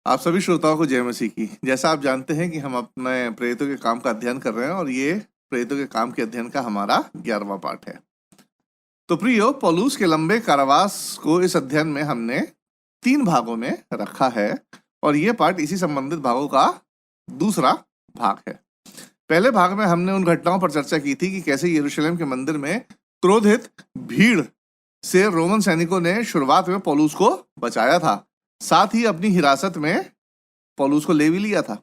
आप सभी श्रोताओं को जय मसीह की। जैसा आप जानते हैं कि हम अपने प्रेरितों के काम का अध्ययन कर रहे हैं और ये प्रेरितों के काम के अध्ययन का हमारा 11वां पाठ है। तो प्रियो, पौलुस के लंबे कारावास को इस अध्ययन में हमने 3 भागों में रखा है और ये पाठ इसी संबंधित भागों का दूसरा भाग है। पहले भाग में हमने उन घटनाओं पर चर्चा की थी कि कैसे यरूशलेम के मंदिर में क्रोधित भीड़ से रोमन सैनिकों ने शुरुआत में पौलुस को बचाया था, साथ ही अपनी हिरासत में पौलुस को ले भी लिया था।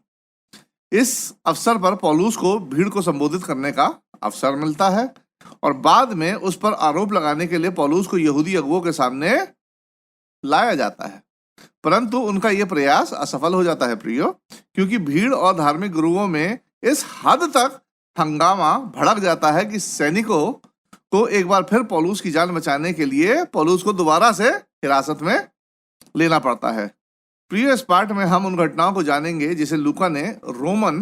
इस अवसर पर पौलुस को भीड़ को संबोधित करने का अवसर मिलता है और बाद में उस पर आरोप लगाने के लिए पौलुस को यहूदी अगुओं के सामने लाया जाता है, परंतु उनका यह प्रयास असफल हो जाता है प्रियो, क्योंकि भीड़ और धार्मिक गुरुओं में इस हद तक हंगामा भड़क जाता है कि सैनिकों को एक बार फिर पौलुस की जान बचाने के लिए पौलुस को दोबारा से हिरासत में लेना पड़ता है। प्रिय, इस पाठ में हम उन घटनाओं को जानेंगे जिसे लूका ने रोमन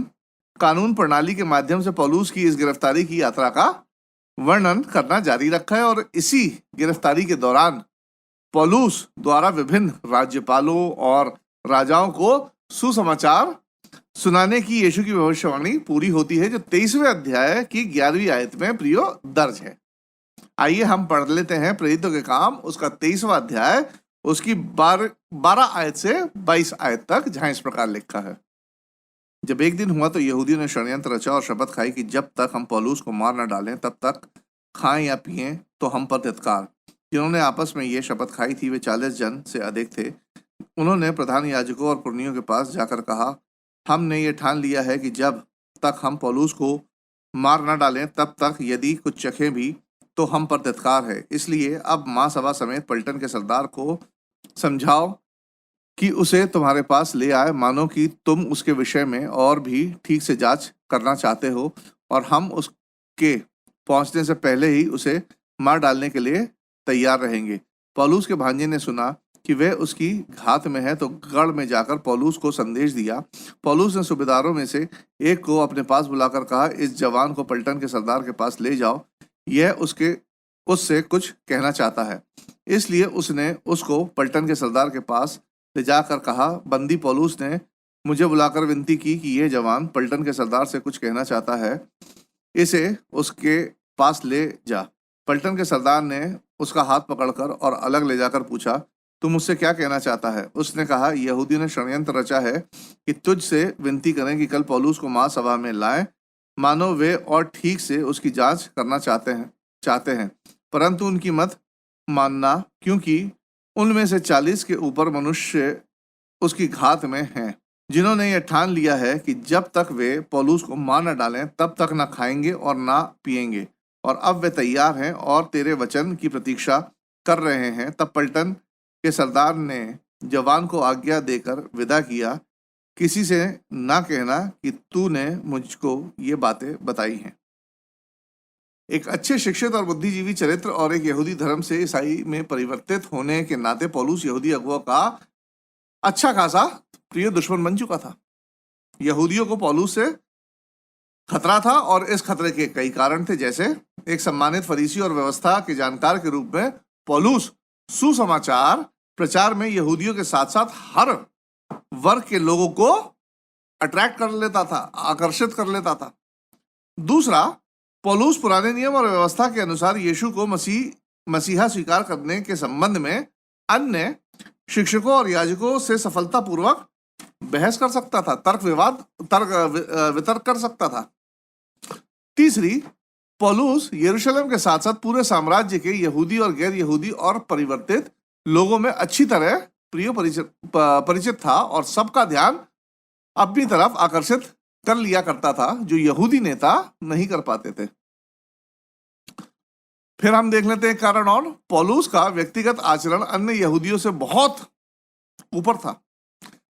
कानून प्रणाली के माध्यम से पौलुस की इस गिरफ्तारी की यात्रा का वर्णन करना जारी रखा है और इसी गिरफ्तारी के दौरान पौलुस द्वारा विभिन्न राज्यपालों और राजाओं को सुसमाचार सुनाने की यीशु की भविष्यवाणी पूरी होती है, जो 23वें अध्याय की 11वीं आयत में प्रियो दर्ज है। आइए हम पढ़ लेते हैं प्रेरितों के काम उसका 23वां अध्याय, उसकी 12 आयत से 22 आयत तक, जहां इस प्रकार लिखा है। जब एक दिन हुआ तो यहूदियों ने षड्यंत्र रचा और शपथ खाई कि जब तक हम पौलुस को मार न डालें तब तक खाएं या पिएं तो हम पर धिक्कार। जिन्होंने आपस में ये शपथ खाई थी वे 40 जन से अधिक थे। उन्होंने प्रधान याजकों और पुरनियों के पास जाकर कहा, हमने ये ठान लिया है कि जब तक हम पौलुस को मार न डालें तब तक यदि कुछ चखें भी तो हम पर धिक्कार है। इसलिए अब महासभा समेत पलटन के सरदार को समझाओ कि उसे तुम्हारे पास ले आए, मानो कि तुम उसके विषय में और भी ठीक से जांच करना चाहते हो और हम उसके पहुंचने से पहले ही उसे मार डालने के लिए तैयार रहेंगे। पौलुस के भांजे ने सुना कि वह उसकी घात में है तो गढ़ में जाकर पौलुस को संदेश दिया। पौलुस ने सूबेदारों में से एक को अपने पास बुलाकर कहा, इस जवान को पलटन के सरदार के पास ले जाओ, यह उससे कुछ कहना चाहता है। इसलिए उसने उसको पलटन के सरदार के पास ले जाकर कहा, बंदी पौलुस ने मुझे बुलाकर विनती की कि यह जवान पलटन के सरदार से कुछ कहना चाहता है, इसे उसके पास ले जा। पलटन के सरदार ने उसका हाथ पकड़कर और अलग ले जाकर पूछा, तुम मुझसे क्या कहना चाहता है? उसने कहा, यहूदियों ने षड्यंत्र रचा है कि तुझ से विनती करें कि कल पौलुस को महासभा में लाएं, मानो वे और ठीक से उसकी जांच करना चाहते हैं, परंतु उनकी मत मानना, क्योंकि उनमें से 40 के ऊपर मनुष्य उसकी घात में हैं, जिन्होंने यह ठान लिया है कि जब तक वे पौलुस को मार न डालें तब तक न खाएंगे और ना पिएंगे। और अब वे तैयार हैं और तेरे वचन की प्रतीक्षा कर रहे हैं। तब पलटन के सरदार ने जवान को आज्ञा देकर विदा किया, किसी से ना कहना कि तूने मुझको ये बातें बताई हैं। एक अच्छे शिक्षित और बुद्धिजीवी चरित्र और एक यहूदी धर्म से ईसाई में परिवर्तित होने के नाते पौलुस यहूदी अगुओं का अच्छा खासा प्रिय दुश्मन बन चुका था। यहूदियों को पौलुस से खतरा था और इस खतरे के कई कारण थे, जैसे एक सम्मानित फरीसी और व्यवस्था के जानकार के रूप में पौलुस सुसमाचार प्रचार में यहूदियों के साथ साथ हर वर्ग के लोगों को अट्रैक्ट कर लेता था, आकर्षित कर लेता था। दूसरा, पौलुस पुराने नियम और व्यवस्था के अनुसार यीशु को मसीहा स्वीकार करने के संबंध में अन्य शिक्षकों और याजकों से सफलतापूर्वक बहस कर सकता था, तर्क वितर्क कर सकता था। तीसरी, पौलुस यरूशलेम के साथ साथ पूरे साम्राज्य के यहूदी और गैर यहूदी और परिवर्तित लोगों में अच्छी तरह प्रिय परिचित था और सबका ध्यान अपनी तरफ आकर्षित कर लिया करता था, जो यहूदी नेता नहीं कर पाते थे। फिर हम देख लेते हैं कारण, और पौलुस का व्यक्तिगत आचरण अन्य यहूदियों से बहुत ऊपर था।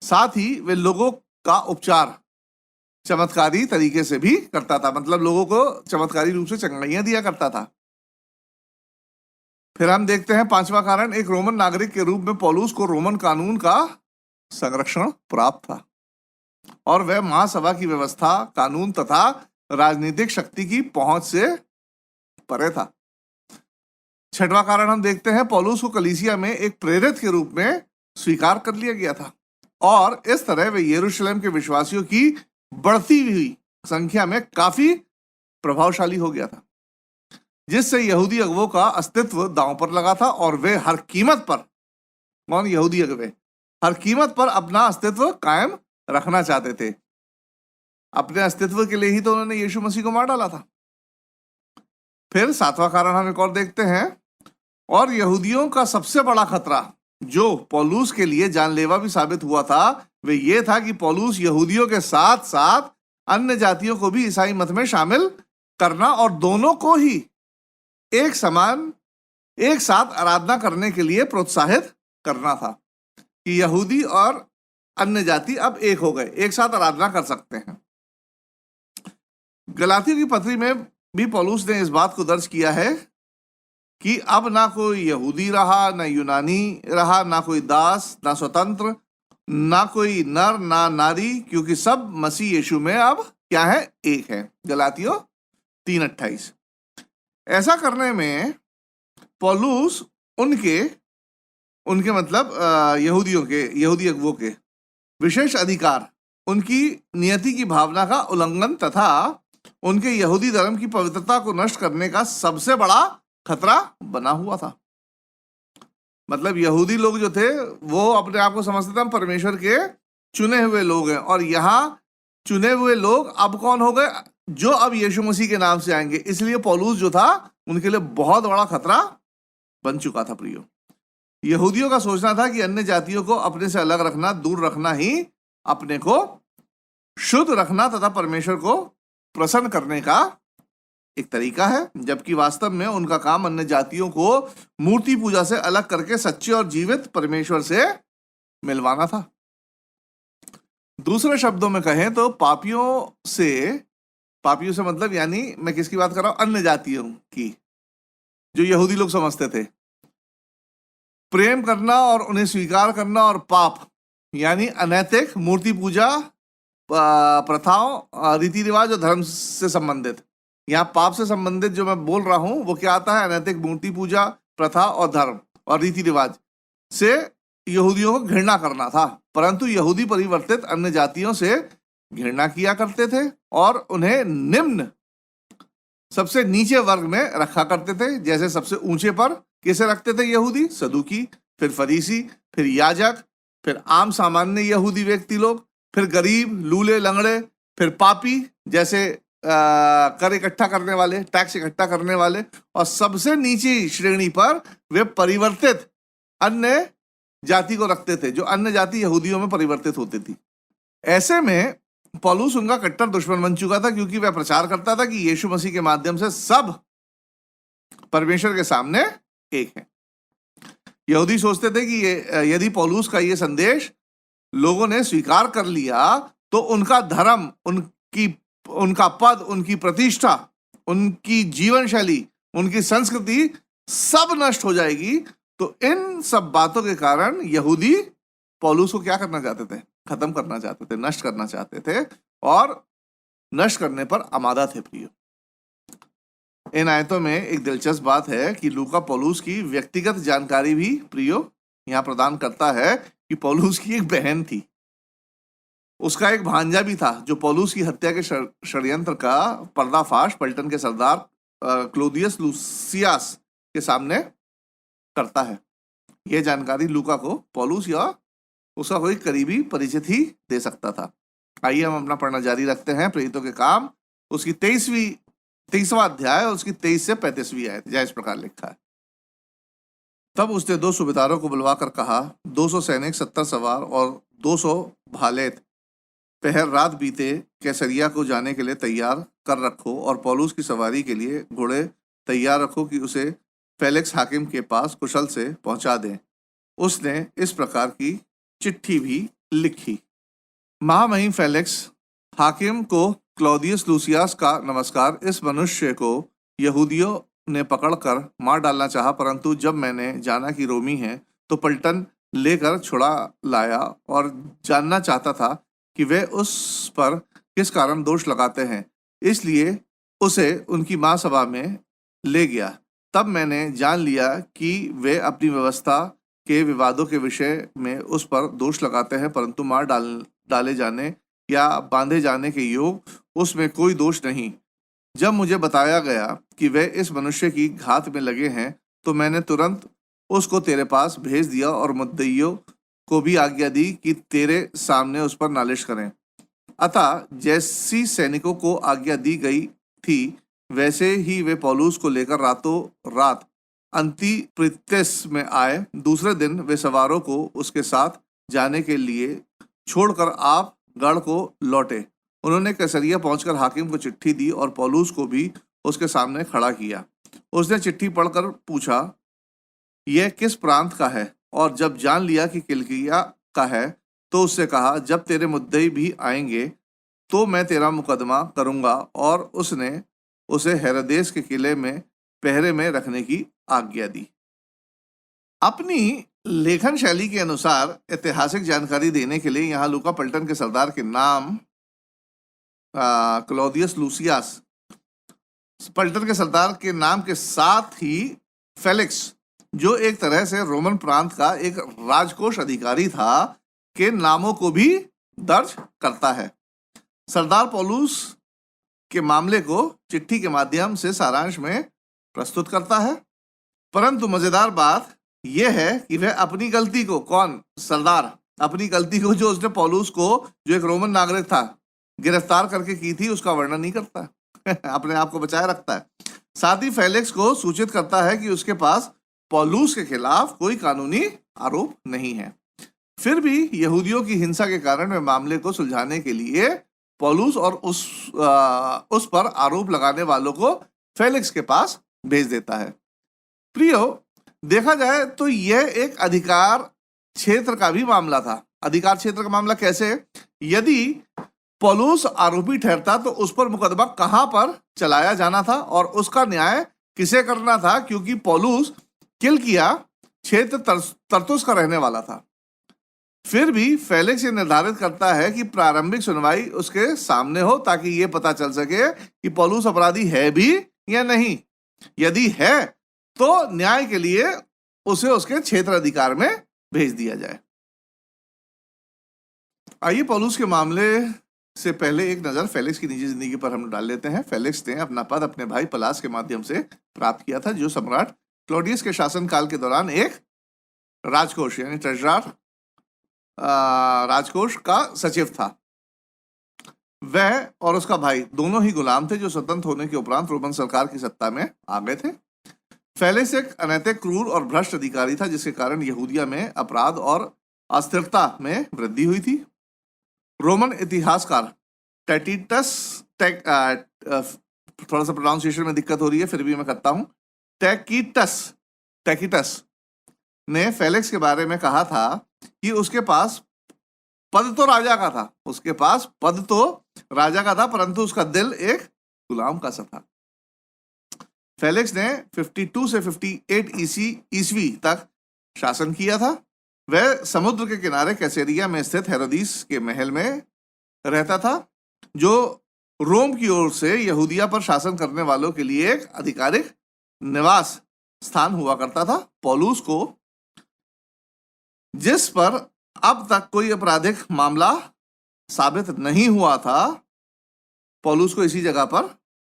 साथ ही वे लोगों का उपचार चमत्कारी तरीके से भी करता था, मतलब लोगों को चमत्कारी रूप से चंगाइयां दिया करता था। फिर हम देखते हैं 5वां कारण, एक रोमन नागरिक के रूप में पौलुस को रोमन कानून का संरक्षण प्राप्त था और वह महासभा की व्यवस्था, कानून तथा राजनीतिक शक्ति की पहुंच से परे था। 6वां कारण हम देखते हैं, पौलुस को कलीसिया में एक प्रेरित के रूप में स्वीकार कर लिया गया था। और इस तरह वे यरूशलेम के विश्वासियों की बढ़ती हुई संख्या में काफी प्रभावशाली हो गया था, जिससे यहूदी अगुवों का अस्तित्व दांव पर लगा था और वे हर कीमत पर, कौन, यहूदी अगुवे हर कीमत पर अपना अस्तित्व कायम रखना चाहते थे। अपने अस्तित्व के लिए ही तो उन्होंने यीशु मसीह को मार डाला था। फिर 7वां कारण हम एक और देखते हैं, और यहूदियों का सबसे बड़ा खतरा जो पौलुस के लिए जानलेवा भी साबित हुआ था, वे ये था कि पौलुस यहूदियों के साथ साथ अन्य जातियों को भी ईसाई मत में शामिल करना और दोनों को ही एक साथ आराधना करने के लिए प्रोत्साहित करना था, कि यहूदी और अन्य जाति अब एक हो गए, एक साथ आराधना कर सकते हैं। गलातियों की पत्री में भी पौलुस ने इस बात को दर्ज किया है कि अब ना कोई यहूदी रहा, ना यूनानी रहा, ना कोई दास, ना स्वतंत्र, ना कोई नर, ना नारी, क्योंकि सब मसीह यीशु में अब क्या है, एक है। गलातियों 3:28। ऐसा करने में पौलुस उनके मतलब यहूदी अगुवों के विशेष अधिकार, उनकी नियति की भावना का उल्लंघन तथा उनके यहूदी धर्म की पवित्रता को नष्ट करने का सबसे बड़ा खतरा बना हुआ था। मतलब यहूदी लोग जो थे वो अपने आप को समझते थे हम परमेश्वर के चुने हुए लोग हैं, और यहाँ चुने हुए लोग अब कौन हो गए, जो अब यीशु मसीह के नाम से आएंगे। इसलिए पौलुस जो था उनके लिए बहुत बड़ा खतरा बन चुका था। प्रियो, यहूदियों का सोचना था कि अन्य जातियों को अपने से अलग रखना, दूर रखना ही अपने को शुद्ध रखना तथा परमेश्वर को प्रसन्न करने का एक तरीका है, जबकि वास्तव में उनका काम अन्य जातियों को मूर्ति पूजा से अलग करके सच्चे और जीवित परमेश्वर से मिलवाना था। दूसरे शब्दों में कहें तो पापियों से मतलब यानी मैं किसकी बात कर रहा हूं, अन्य जातियों की, जो यहूदी लोग समझते थे। प्रेम करना और उन्हें स्वीकार करना, और पाप यानी अनैतिक मूर्ति पूजा, प्रथाओं, रीति रिवाज और धर्म से संबंधित। यहाँ पाप से संबंधित जो मैं बोल रहा हूं वो क्या आता है, अनैतिक मूर्ति पूजा, प्रथा और धर्म और रीति रिवाज से यहूदियों को घृणा करना था। परंतु यहूदी परिवर्तित अन्य जातियों से घृणा किया करते थे और उन्हें निम्न, सबसे नीचे वर्ग में रखा करते थे। जैसे सबसे ऊंचे पर किसे रखते थे यहूदी, सदुकी, फिर फरीसी, फिर याजक, फिर आम सामान्य यहूदी व्यक्ति लोग, फिर गरीब, लूले, लंगड़े, फिर पापी जैसे कर इकट्ठा करने वाले, टैक्स इकट्ठा करने वाले, और सबसे नीचे श्रेणी पर वे परिवर्तित अन्य जाति को रखते थे, जो अन्य जाति यहूदियों में परिवर्तित होती थी। ऐसे में पौलुस उनका कट्टर दुश्मन बन चुका था, क्योंकि वह प्रचार करता था कि यीशु मसीह के माध्यम से सब परमेश्वर के सामने एक है। यहूदी सोचते थे कि यदि पौलुस का ये संदेश लोगों ने स्वीकार कर लिया तो उनका धर्म, उनका पद, उनकी प्रतिष्ठा, उनकी जीवन शैली, उनकी संस्कृति सब नष्ट हो जाएगी। तो इन सब बातों के कारण यहूदी पौलुस को क्या करना चाहते थे, खत्म करना चाहते थे, नष्ट करना चाहते थे, और नष्ट करने पर आमादा थे। प्रियो, इन आयतों में एक दिलचस्प बात है कि लूका पौलुस की व्यक्तिगत जानकारी भी प्रियो यहाँ प्रदान करता है कि पौलुस की एक बहन थी, उसका एक भांजा भी था, जो पौलुस की हत्या के षड्यंत्र का पर्दाफाश पलटन के सरदार क्लोदियस लूसियास के सामने करता है। यह जानकारी लूका को पौलुस या उसका कोई करीबी परिचित ही दे सकता था। आइए हम अपना पढ़ना जारी रखते हैं। प्रेरितों के काम उसकी 23वां अध्याय और उसकी 23 से 35वीं आयत, जहाँ इस प्रकार लिखा है। तब उसने 2 सूबेदारों को बुलवाकर कहा, 200 सैनिक, 70 सवार और 200 भालेत पहर रात बीते कैसरिया को जाने के लिए तैयार कर रखो, और पौलुस की सवारी के लिए घोड़े तैयार रखो कि उसे फेलिक्स हाकिम के पास कुशल से पहुंचा दें। उसने इस प्रकार की चिट्ठी भी लिखी। महामहिम फेलिक्स हाकिम को क्लौदियस लूसियास का नमस्कार। इस मनुष्य को यहूदियों ने पकड़कर मार डालना चाहा, परंतु जब मैंने जाना कि रोमी है तो पलटन लेकर छुड़ा लाया और जानना चाहता था कि वे उस पर किस कारण दोष लगाते हैं, इसलिए उसे उनकी महासभा में ले गया। तब मैंने जान लिया कि वे अपनी व्यवस्था के विवादों के विषय में उस पर दोष लगाते हैं, परंतु मार डाले जाने या बांधे जाने के योग उसमें कोई दोष नहीं। जब मुझे बताया गया कि वे इस मनुष्य की घात में लगे हैं, तो मैंने तुरंत उसको तेरे पास भेज दिया और मुद्दइयों को भी आज्ञा दी कि तेरे सामने उस पर नालिश करें। अतः जैसी सैनिकों को आज्ञा दी गई थी, वैसे ही वे पौलुस को लेकर रातों रात अंतिप्रित्यस में आए। दूसरे दिन वे सवारों को उसके साथ जाने के लिए छोड़कर आप गढ़ को लौटे। उन्होंने कैसरिया पहुंचकर हाकिम को चिट्ठी दी और पौलुस को भी उसके सामने खड़ा किया। उसने चिट्ठी पढ़कर पूछा, यह किस प्रांत का है? और जब जान लिया कि किलिकिया का है, तो उससे कहा, जब तेरे मुद्दई भी आएंगे तो मैं तेरा मुकदमा करूंगा। और उसने उसे हेरोदेस के किले में पहरे में रखने की आज्ञा दी। अपनी लेखन शैली के अनुसार ऐतिहासिक जानकारी देने के लिए यहाँ लूका पलटन के सरदार के नाम क्लौदियस लूसियस पलटन के सरदार के नाम के साथ ही फेलिक्स, जो एक तरह से रोमन प्रांत का एक राजकोष अधिकारी था, के नामों को भी दर्ज करता है। सरदार पौलुस के मामले को चिट्ठी के माध्यम से सारांश में प्रस्तुत करता है, परंतु मजेदार बात यह है कि वह अपनी गलती को, कौन? सरदार अपनी गलती को जो उसने पौलुस को, जो एक रोमन नागरिक था, गिरफ्तार करके की थी, उसका वर्णन नहीं करता अपने आप को बचाए रखता है। साथ ही फेलिक्स को सूचित करता है कि उसके पास पौलुस के खिलाफ कोई कानूनी आरोप नहीं है। फिर भी यहूदियों की हिंसा के कारण वे मामले को सुलझाने के लिए पौलुस और उस पर आरोप लगाने वालों को फेलिक्स के पास भेज देता है। प्रियो, देखा जाए तो यह एक अधिकार क्षेत्र का भी मामला था। अधिकार क्षेत्र का मामला कैसे? यदि पौलुस आरोपी ठहरता तो उस पर मुकदमा कहां पर चलाया जाना था और उसका न्याय किसे करना था, क्योंकि पौलुस किलिकिया क्षेत्र तरसुस का रहने वाला था। फिर भी फेलिक्स ये निर्धारित करता है कि प्रारंभिक सुनवाई उसके सामने हो, ताकि ये पता चल सके कि पौलुस अपराधी है भी या नहीं। यदि है तो न्याय के लिए उसे उसके क्षेत्र अधिकार में भेज दिया जाए। आइए पौलुस के मामले से पहले एक नजर फेलिक्स की निजी जिंदगी पर हम डाल लेते हैं। फेलिक्स ने अपना पद अपने भाई पलास के माध्यम से प्राप्त किया था, जो सम्राट क्लौडियस के शासनकाल के दौरान एक राजकोष यानी ट्रेजरर राजकोष का सचिव था। वह और उसका भाई दोनों ही गुलाम थे, जो स्वतंत्र होने के उपरांत रोमन सरकार की सत्ता में आ गए थे। फेलिक्स एक अनैतिक, क्रूर और भ्रष्ट अधिकारी था, जिसके कारण यहूदिया में अपराध और अस्थिरता में वृद्धि हुई थी। रोमन इतिहासकार टैटिटस, थोड़ा सा प्रोनाउंसिएशन में दिक्कत हो रही है, फिर भी मैं करता हूं, टैकिटस ने फेलिक्स के बारे में कहा था कि उसके पास पद तो राजा का था, परंतु उसका दिल एक गुलाम का सा था। फेलिक्स ने 52 से 58 ईस्वी तक शासन किया था। वह समुद्र के किनारे कैसरिया में स्थित हेरोदिस के महल में रहता था, जो रोम की ओर से यहूदिया पर शासन करने वालों के लिए एक आधिकारिक निवास स्थान हुआ करता था। पौलुस को, जिस पर अब तक कोई आपराधिक मामला साबित नहीं हुआ था, पौलुस को इसी जगह पर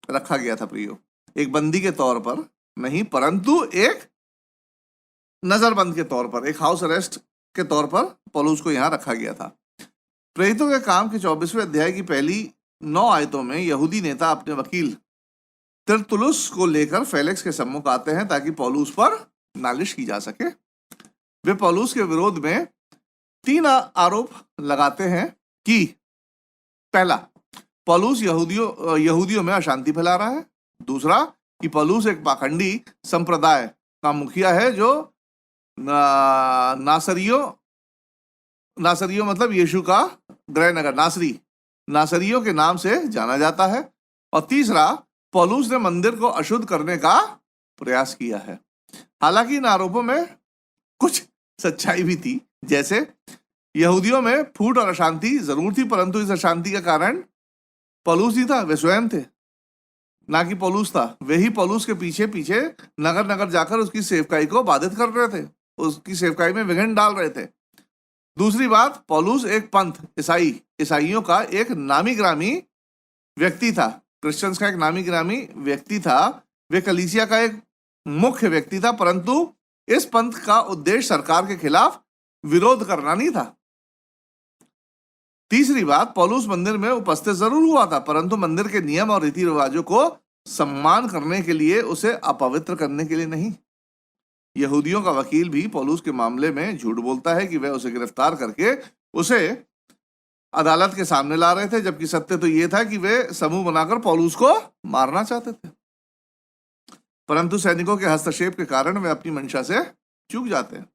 रखा गया था। प्रियो, एक बंदी के तौर पर नहीं, परंतु एक नजरबंद के तौर पर, एक हाउस अरेस्ट के तौर पर पौलुस को यहां रखा गया था। प्रेरितों के काम के 24वें अध्याय की पहली 9 आयतों में यहूदी नेता अपने वकील तिरतुलुस को लेकर फेलिक्स के सम्मुख आते हैं, ताकि पौलुस पर नालिश की जा सके। वे पौलुस के विरोध में 3 आरोप लगाते हैं कि पहला, पौलुस यहूदियों में अशांति फैला रहा है। दूसरा, कि पौलुस एक पाखंडी संप्रदाय का मुखिया है, जो नासरियों मतलब यीशु का गृहनगर, नासरियों के नाम से जाना जाता है। और तीसरा, पौलुस ने मंदिर को अशुद्ध करने का प्रयास किया है। हालांकि इन आरोपों में कुछ सच्चाई भी थी, जैसे यहूदियों में फूट और अशांति जरूर थी, परंतु इस अशांति का कारण पौलुस ही था, वे स्वयं थे, ना कि पौलुस था। वे ही पौलुस के पीछे पीछे नगर नगर जाकर उसकी सेवकाई को बाधित कर रहे थे। उसकी सेवकाई में विघ्न डाल रहे थे। दूसरी बात, पौलुस एक पंथ ईसाइयों का एक नामी ग्रामी व्यक्ति था, क्रिश्चियंस का एक नामी ग्रामी व्यक्ति था, वे कलीसिया का एक मुख्य व्यक्ति था, परंतु इस पंथ का उद्देश्य सरकार के खिलाफ विरोध करना नहीं था। तीसरी बात, पौलुस मंदिर में उपस्थित जरूर हुआ था, परंतु मंदिर के नियम और रीति रिवाजों को सम्मान करने के लिए, उसे अपवित्र करने के लिए नहीं। यहूदियों का वकील भी पौलुस के मामले में झूठ बोलता है कि वह उसे गिरफ्तार करके उसे अदालत के सामने ला रहे थे, जबकि सत्य तो यह था कि वे समूह बनाकर पौलुस को मारना चाहते थे, परंतु सैनिकों के हस्तक्षेप के कारण वे अपनी मंशा से चूक जाते हैं।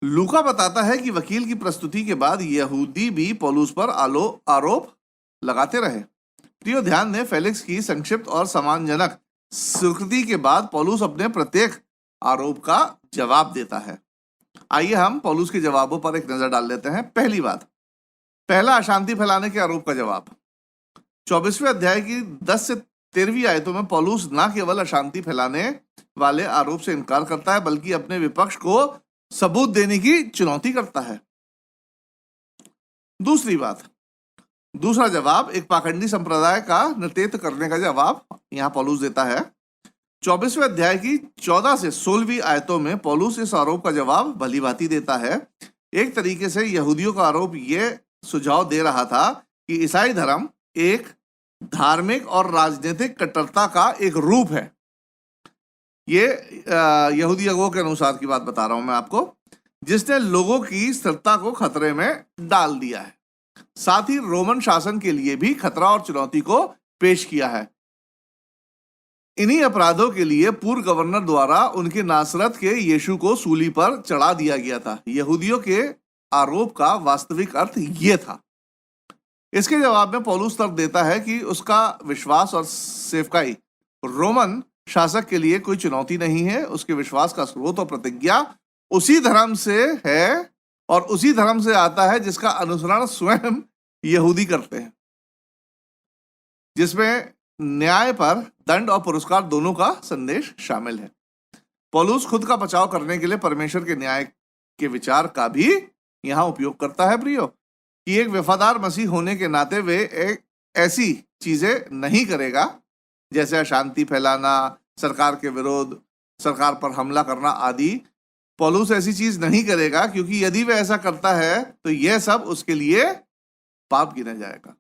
लूका बताता है कि वकील की प्रस्तुति के बाद यहूदी भी पौलुस पर आरोप लगाते रहे। प्रियो, ध्यान दें, फेलिक्स की संक्षिप्त और सम्मानजनक स्वीकृति के बाद पौलुस अपने प्रत्येक आरोप का जवाब देता है। आइए हम पौलुस के जवाबों पर एक नजर डाल लेते हैं। पहली बात, पहला, अशांति फैलाने के आरोप का जवाब। 24वें अध्याय की 10 से 13वीं आयतों में पौलुस न केवल अशांति फैलाने वाले आरोप से इनकार करता है, बल्कि अपने विपक्ष को सबूत देने की चुनौती करता है। दूसरी बात, दूसरा जवाब, एक पाखंडी संप्रदाय का नेतृत्व करने का जवाब यहां पौलुस देता है। 24वें अध्याय की 14 से 16वीं आयतों में पौलुस इस आरोप का जवाब भलीभांति देता है। एक तरीके से यहूदियों का आरोप यह सुझाव दे रहा था कि ईसाई धर्म एक धार्मिक और राजनीतिक कट्टरता का एक रूप है। ये यहूदी अगुवों के अनुसार की बात बता रहा हूं मैं आपको, जिसने लोगों की स्थिरता को खतरे में डाल दिया है, साथ ही रोमन शासन के लिए भी खतरा और चुनौती को पेश किया है। इन्हीं अपराधों के लिए पूर्व गवर्नर द्वारा उनके नासरत के यीशु को सूली पर चढ़ा दिया गया था। यहूदियों के आरोप का वास्तविक अर्थ यह था। इसके जवाब में पौलुस तर्क देता है कि उसका विश्वास और सेवकाई रोमन शासक के लिए कोई चुनौती नहीं है। उसके विश्वास का स्रोत और प्रतिज्ञा उसी धर्म से है और उसी धर्म से आता है जिसका अनुसरण स्वयं यहूदी करते हैं, जिसमें न्याय पर दंड और पुरस्कार दोनों का संदेश शामिल है। पौलुस खुद का बचाव करने के लिए परमेश्वर के न्याय के विचार का भी यहां उपयोग करता है प्रियो, कि एक वफादार मसीह होने के नाते वे एक ऐसी चीजें नहीं करेगा जैसे अशांति फैलाना, सरकार के विरोध, सरकार पर हमला करना आदि। पौलुस ऐसी चीज नहीं करेगा, क्योंकि यदि वह ऐसा करता है तो यह सब उसके लिए पाप गिना जाएगा।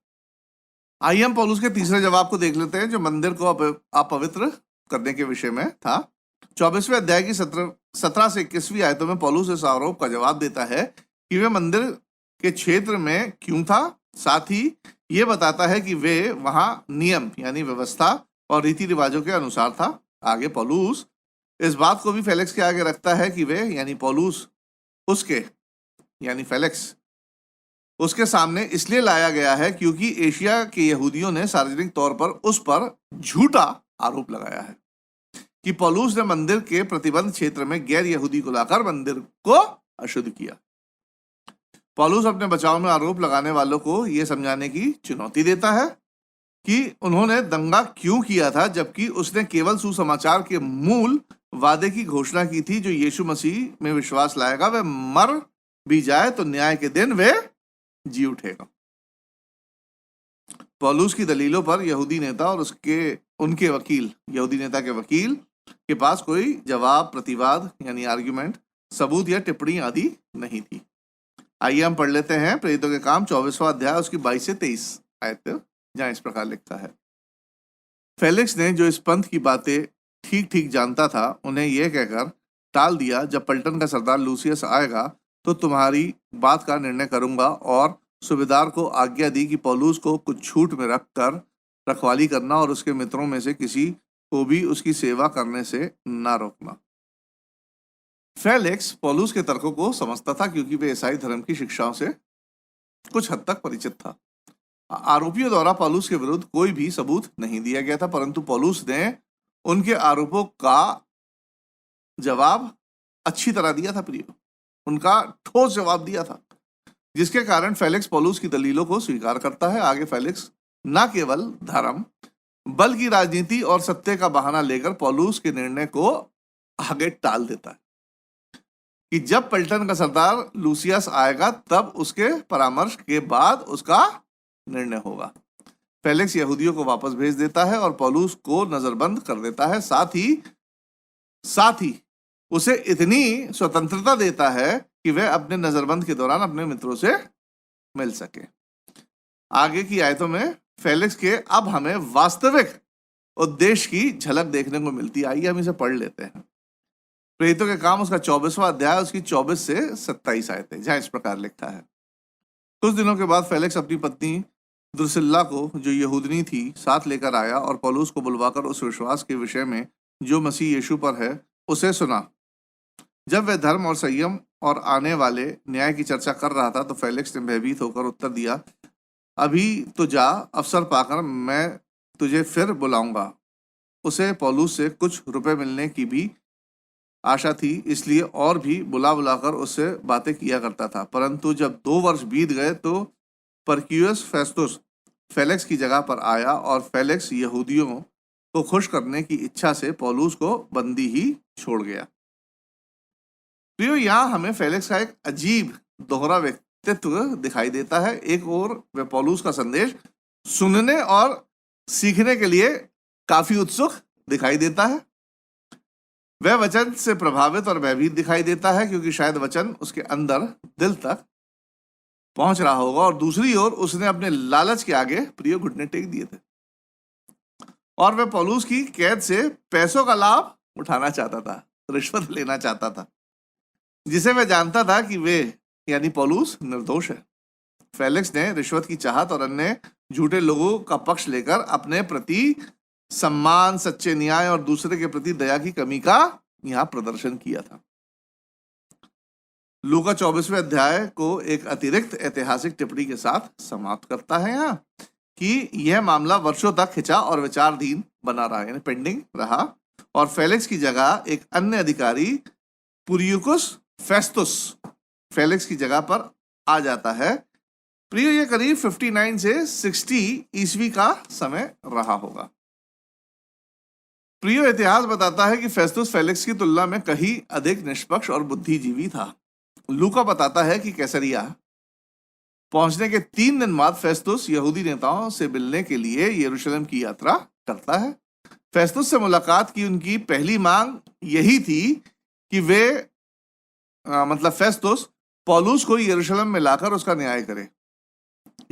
आइए हम पौलुस के तीसरे जवाब को देख लेते हैं, जो मंदिर को अपवित्र करने के विषय में था। 24वें अध्याय की 17 से 21वीं आयतों में पौलुस इस आरोप का जवाब देता है कि वे मंदिर के क्षेत्र में क्यों था। साथ ही यह बताता है कि वे वहां नियम यानी व्यवस्था और रीति रिवाजों के अनुसार था। आगे पौलुस इस बात को भी फेलिक्स के आगे रखता है कि वे यानी पौलुस उसके यानी फेलिक्स उसके सामने इसलिए लाया गया है क्योंकि एशिया के यहूदियों ने सार्वजनिक तौर पर उस पर झूठा आरोप लगाया है कि पौलुस ने मंदिर के प्रतिबंध क्षेत्र में गैर यहूदी को लाकर मंदिर को अशुद्ध किया। पौलुस अपने बचाव में आरोप लगाने वालों को यह समझाने की चुनौती देता है कि उन्होंने दंगा क्यों किया था, जबकि उसने केवल सुसमाचार के मूल वादे की घोषणा की थी, जो यीशु मसीह में विश्वास लाएगा वह मर भी जाए तो न्याय के दिन वे जी उठेगा। पौलुस की दलीलों पर यहूदी नेता और उनके वकील, यहूदी नेता के वकील के पास कोई जवाब, प्रतिवाद यानी आर्गुमेंट, सबूत या टिप्पणी आदि नहीं थी। आइए हम पढ़ लेते हैं प्रेरितों के काम 24वां अध्याय उसकी 22 से 23 आयत, जहां इस प्रकार लिखता है। फेलिक्स ने जो इस पंथ की बातें ठीक ठीक जानता था, उन्हें यह कहकर टाल दिया, जब पलटन का सरदार लूसियस आएगा तो तुम्हारी बात का निर्णय करूंगा, और सूबेदार को आज्ञा दी कि पौलुस को कुछ छूट में रखकर रखवाली करना और उसके मित्रों में से किसी को भी उसकी सेवा करने से ना रोकना। फेलिक्स पौलुस के तर्कों को समझता था, क्योंकि वे ईसाई धर्म की शिक्षाओं से कुछ हद तक परिचित था। आरोपियों द्वारा पौलुस के विरुद्ध कोई भी सबूत नहीं दिया गया था, परंतु पौलुस ने उनके आरोपों का जवाब अच्छी तरह दिया था प्रियो, उनका ठोस जवाब दिया था, जिसके कारण फेलिक्स पौलुस की दलीलों को स्वीकार करता है। आगे फेलिक्स न केवल धर्म बल्कि राजनीति और सत्य का बहाना लेकर पौलुस के निर्णय को आगे टाल देता है। कि जब पलटन का सरदार लूसियस आएगा तब उसके परामर्श के बाद उसका निर्णय होगा। फेलिक्स यहूदियों को वापस भेज देता है और पौलुस को नजरबंद कर देता है। साथ ही उसे इतनी स्वतंत्रता देता है कि वह अपने नजरबंद के दौरान अपने मित्रों से मिल सके। आगे की आयतों में फेलिक्स के अब हमें वास्तविक उद्देश्य की झलक देखने को मिलती है। आइए हम इसे पढ़ लेते हैं। प्रेरितों के काम उसका 24वां अध्याय, उसकी 24 से 27 आयतें, जहां इस प्रकार लिखा है। कुछ दिनों के बाद फेलिक्स अपनी पत्नी द्रुसिल्ला को, जो यहूदनी थी, साथ लेकर आया और पौलुस को बुलवाकर उस विश्वास के विषय में जो मसीह यीशु पर है उसे सुना। जब वह धर्म और संयम और आने वाले न्याय की चर्चा कर रहा था तो फेलिक्स ने भयभीत होकर उत्तर दिया, अभी तो जा, अवसर पाकर मैं तुझे फिर बुलाऊंगा। उसे पौलुस से कुछ रुपए मिलने की भी आशा थी, इसलिए और भी बुलाकर उससे बातें किया करता था। परंतु जब 2 वर्ष बीत गए तो परक्यूस फेस्तुस फेलिक्स की जगह पर आया और फेलिक्स यहूदियों को खुश करने की इच्छा से पौलुस को बंदी ही छोड़ गया। प्रियो, यहाँ हमें फेलिक्स का एक अजीब दोहरा व्यक्तित्व दिखाई देता है। एक ओर वह पौलुस का संदेश सुनने और सीखने के लिए काफी उत्सुक दिखाई देता है। वह वचन से प्रभावित और भयभीत दिखाई देता है क्योंकि शायद वचन उसके अंदर दिल तक पहुंच रहा होगा, और दूसरी ओर उसने अपने लालच के आगे प्रिय घुटने टेक दिए थे और वह पौलुस की कैद से पैसों का लाभ उठाना चाहता था, रिश्वत लेना चाहता था, जिसे वह जानता था कि वे यानी पौलुस निर्दोष है। फेलिक्स ने रिश्वत की चाहत और अन्य झूठे लोगों का पक्ष लेकर अपने प्रति सम्मान, सच्चे न्याय और दूसरे के प्रति दया की कमी का यहां प्रदर्शन किया था। लूका 24वें अध्याय को एक अतिरिक्त ऐतिहासिक टिप्पणी के साथ समाप्त करता है यहाँ कि यह मामला वर्षों तक खिंचा और विचाराधीन बना रहा, यानी पेंडिंग रहा, और फेलिक्स की जगह एक अन्य अधिकारी पुरियुकुस फेस्तुस फेलिक्स की जगह पर आ जाता है। प्रिय, यह करीब 59 से 60 ईस्वी का समय रहा होगा। प्रिय, इतिहास बताता है कि फेस्तुस फेलिक्स की तुलना में कहीं अधिक निष्पक्ष और बुद्धिजीवी था। लूका बताता है कि कैसरिया पहुंचने के 3 दिन बाद फेस्तुस यहूदी नेताओं से मिलने के लिए यरूशलेम की यात्रा करता है। फेस्तुस से मुलाकात की उनकी पहली मांग यही थी कि वे फेस्तुस पौलुस को यरूशलेम में लाकर उसका न्याय करे।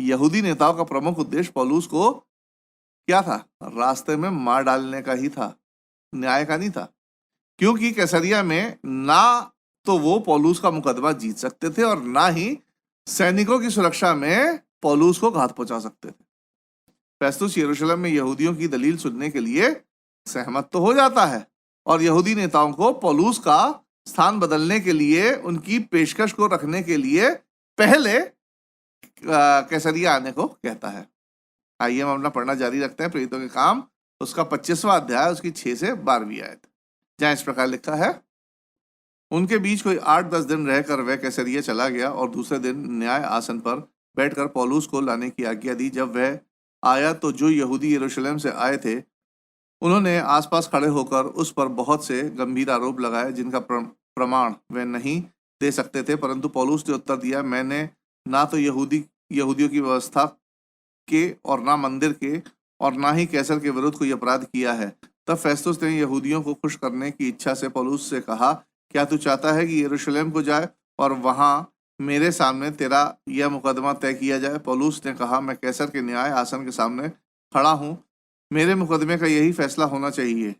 यहूदी नेताओं का प्रमुख उद्देश्य पौलुस को क्या था? रास्ते में मार डालने का ही था, न्याय का नहीं था, क्योंकि कैसरिया में ना तो वो पौलुस का मुकदमा जीत सकते थे और ना ही सैनिकों की सुरक्षा में पौलुस को घात पहुंचा सकते थे। फेस्तुस यरूशलेम में यहूदियों की दलील सुनने के लिए सहमत तो हो जाता है और यहूदी नेताओं को पौलुस का स्थान बदलने के लिए उनकी पेशकश को रखने के लिए पहले कैसरिया आने को कहता है। आइए हम अपना पढ़ना जारी रखते हैं। प्रेरितों के काम उसका 25वां अध्याय, उसकी 6 से 12वीं आयत, जहां इस प्रकार लिखा है, उनके बीच कोई 8-10 दिन रहकर वह कैसरिया चला गया और दूसरे दिन न्याय आसन पर बैठकर पौलुस को लाने की आज्ञा दी। जब वह आया तो जो यहूदी यरूशलेम से आए थे उन्होंने आसपास खड़े होकर उस पर बहुत से गंभीर आरोप लगाए जिनका प्रमाण वे नहीं दे सकते थे। परंतु पौलुस ने उत्तर दिया, मैंने ना तो यहूदियों की व्यवस्था के और ना मंदिर के और ना ही कैसर के विरुद्ध कोई अपराध किया है। तब फेस्तुस ने यहूदियों को खुश करने की इच्छा से पौलुस से कहा, क्या तू चाहता है कि यरूशलेम को जाए और वहां मेरे सामने तेरा यह मुकदमा तय किया जाए? पौलुस ने कहा, मैं कैसर के न्याय आसन के सामने खड़ा हूँ, मेरे मुकदमे का यही फैसला होना चाहिए।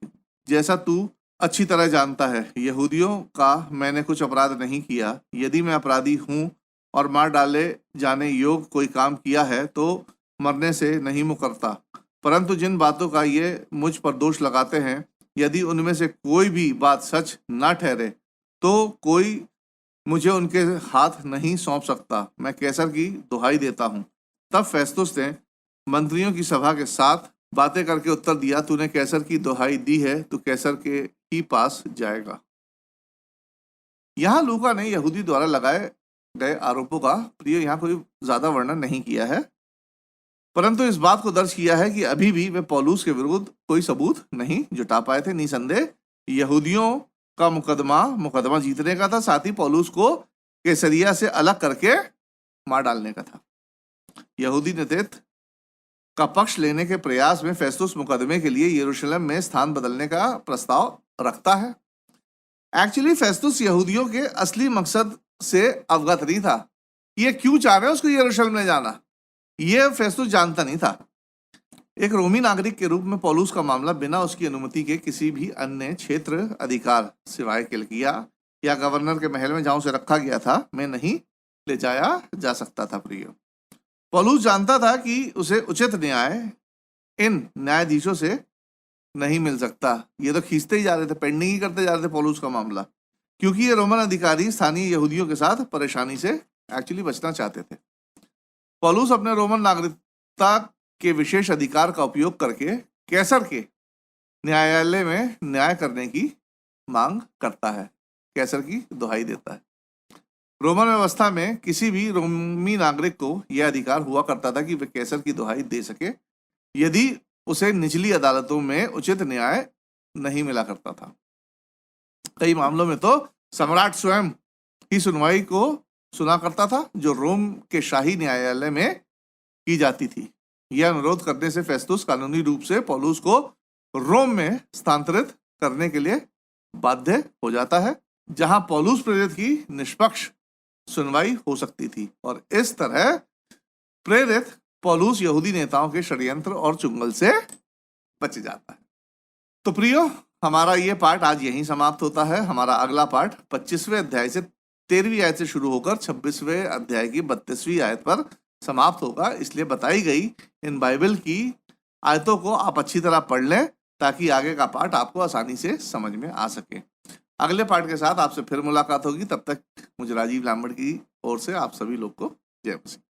जैसा तू अच्छी तरह जानता है, यहूदियों का मैंने कुछ अपराध नहीं किया। यदि मैं अपराधी हूँ और मार डाले जाने योग कोई काम किया है तो मरने से नहीं मुकरता, परंतु जिन बातों का ये मुझ पर दोष लगाते हैं, यदि उनमें से कोई भी बात सच ना ठहरे तो कोई मुझे उनके हाथ नहीं सौंप सकता। मैं कैसर की दुहाई देता हूँ। तब फेस्तुस ने मंत्रियों की सभा के साथ बातें करके उत्तर दिया, तूने कैसर की दुहाई दी है, तू कैसर के ही पास जाएगा। यहाँ लूका ने यहूदी द्वारा लगाए गए आरोपों का प्रिय यहाँ कोई ज्यादा वर्णन नहीं किया है, परंतु इस बात को दर्ज किया है कि अभी भी वे पौलुस के विरुद्ध कोई सबूत नहीं जुटा पाए थे। निसंदेह यहूदियों का मुकदमा जीतने का था, साथ ही पौलुस को कैसरिया से अलग करके मार डालने का था। यहूदी नेतृत्व का पक्ष लेने के प्रयास में फेस्तुस मुकदमे के लिए यरूशलेम में स्थान बदलने का प्रस्ताव रखता है। एक्चुअली फेस्तुस यहूदियों के असली मकसद से अवगत नहीं था। ये क्यों चाह रहे हैं उसको यरूशलेम में जाना, ये फेस्तुस जानता नहीं था। एक रोमी नागरिक के रूप में पौलुस का मामला बिना उसकी अनुमति के किसी भी अन्य क्षेत्र अधिकार सिवाय किलिकिया या गवर्नर के महल में जहां उसे रखा गया था में नहीं ले जाया जा सकता था। प्रियो, पौलुस जानता था कि उसे उचित न्याय इन न्यायाधीशों से नहीं मिल सकता। ये तो खींचते ही जा रहे थे, पेंडिंग ही करते जा रहे थे पौलुस का मामला, क्योंकि ये रोमन अधिकारी स्थानीय यहूदियों के साथ परेशानी से एक्चुअली बचना चाहते थे। पौलुस अपने रोमन नागरिकता के विशेष अधिकार का उपयोग करके कैसर के न्यायालय में न्याय करने की मांग करता है, कैसर की दुहाई देता है। रोमन व्यवस्था में किसी भी रोमी नागरिक को यह अधिकार हुआ करता था कि वह कैसर की दुहाई दे सके यदि उसे निचली अदालतों में उचित न्याय नहीं मिला करता था। कई मामलों में तो सम्राट स्वयं ही सुनवाई को सुना करता था, जो रोम के शाही न्यायालय में की जाती थी। यह अनुरोध करने से फेस्तुस कानूनी रूप से पौलुस को रोम में स्थानांतरित करने के लिए बाध्य हो जाता है, जहां पौलुस प्रेरित की निष्पक्ष सुनवाई हो सकती थी। और इस तरह प्रेरित पौलुस यहूदी नेताओं के षड्यंत्र और चुंगल से बच जाता है। तो प्रियो, हमारा ये पाठ आज यहीं समाप्त होता है। हमारा अगला पाठ 25वें अध्याय से 13वीं आयत से शुरू होकर 26वें अध्याय की 32वीं आयत पर समाप्त होगा। इसलिए बताई गई इन बाइबल की आयतों को आप अच्छी तरह पढ़ लें ताकि आगे का पाठ आपको आसानी से समझ में आ सके। अगले पाठ के साथ आपसे फिर मुलाकात होगी। तब तक मुझे राजीव लांबड़ की ओर से आप सभी लोग को जय मसीह।